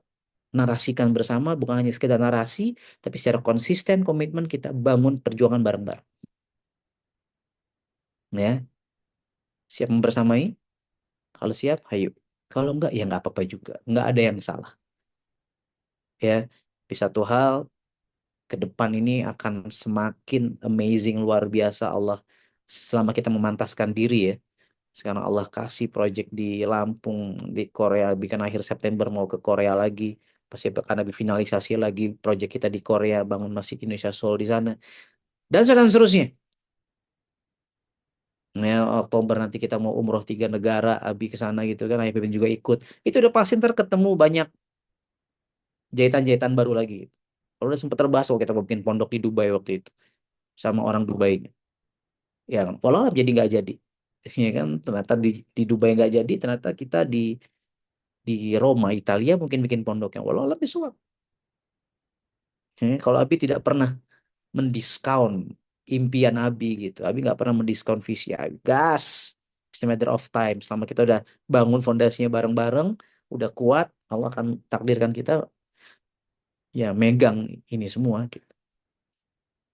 narasikan bersama, bukan hanya sekedar narasi, tapi secara konsisten komitmen kita bangun perjuangan bareng-bareng. Ya, siap membersamai? Kalau siap, hayu. Kalau enggak, ya nggak apa-apa juga. Nggak ada yang salah. Ya, di satu hal, ke depan ini akan semakin amazing, luar biasa Allah selama kita memantaskan diri ya. Sekarang Allah kasih project di Lampung, di Korea, bikin akhir September mau ke Korea lagi. Pasti akan ada finalisasi lagi project kita di Korea, bangun Masjid Indonesia Seoul di sana. Dan seterusnya. Ya, Oktober nanti kita mau umroh 3 negara, Abi ke sana gitu kan, Ayah Beben juga ikut. Itu udah pasti ntar ketemu banyak jahitan-jahitan baru lagi. Kalau udah sempat terbahas waktu kita mau bikin pondok di Dubai waktu itu sama orang Dubai. Ya, walau jadi nggak jadi. Ya kan, ternyata di Dubai nggak jadi, ternyata kita di Roma, Italia mungkin bikin pondoknya. Walau lebih suap. Ya, kalau Abi tidak pernah mendiskon impian Abi gitu. Abi nggak pernah mendiskon visi Abi. Gas. It's a matter of time. Selama kita udah bangun fondasinya bareng-bareng, udah kuat, Allah akan takdirkan kita ya megang ini semua gitu.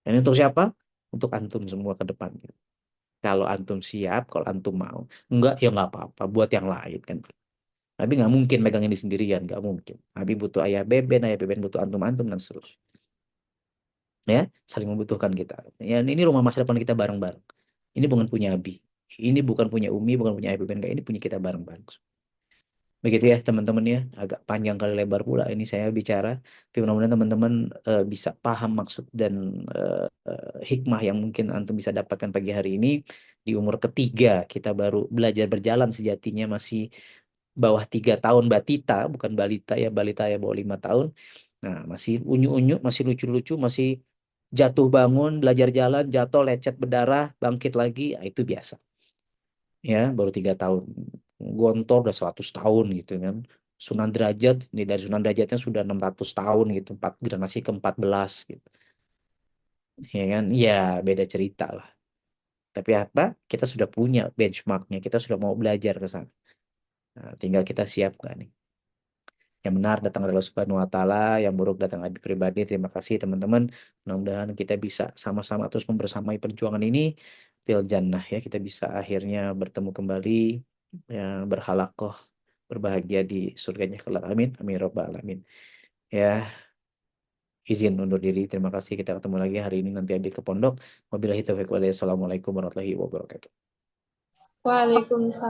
Dan untuk siapa? Untuk antum semua ke depan gitu. Kalau antum siap, kalau antum mau. Enggak, ya nggak apa-apa. Buat yang lain kan. Abi nggak mungkin megang ini sendirian. Nggak mungkin. Abi butuh ayah beben butuh antum-antum, dan seterusnya. Ya, saling membutuhkan kita. Ya, ini rumah masa depan kita bareng-bareng. Ini bukan punya Abi. Ini bukan punya Umi, bukan punya Ayah Beben. Kayak ini punya kita bareng-bareng. Begitu ya teman-teman ya. Agak panjang kali lebar pula ini saya bicara. Tapi mudah-mudahan teman-teman bisa paham maksud dan hikmah yang mungkin antum bisa dapatkan pagi hari ini. Di umur ketiga kita baru belajar berjalan, sejatinya masih bawah 3 tahun batita, bukan balita ya, balita ya bawah 5 tahun. Nah, masih unyu-unyu, masih lucu-lucu, masih jatuh bangun, belajar jalan, jatuh, lecet, berdarah, bangkit lagi, ah, itu biasa. Ya, baru 3 tahun. Gontor udah 100 tahun gitu kan. Sunan Derajat, ini dari Sunan Derajatnya sudah 600 tahun gitu, empat generasi ke-14 gitu. Ya kan, ya beda cerita lah. Tapi apa? Kita sudah punya benchmarknya, kita sudah mau belajar ke sana. Nah, tinggal kita siap nggak nih? Yang benar datang dari Allah Subhanahu wa taala, yang buruk datang dari pribadi. Terima kasih teman-teman. Mudah-mudahan kita bisa sama-sama terus membersamai perjuangan ini til jannah ya. Kita bisa akhirnya bertemu kembali ya, berhalakoh berbahagia di surganya kelak. Amin. Amin ya rabbal alamin. Ya, izin undur diri. Terima kasih. Kita ketemu lagi hari ini nanti Abi ke pondok. Wabillahi taufiq walhidayah. Assalamualaikum warahmatullahi wabarakatuh. Waalaikumsalam.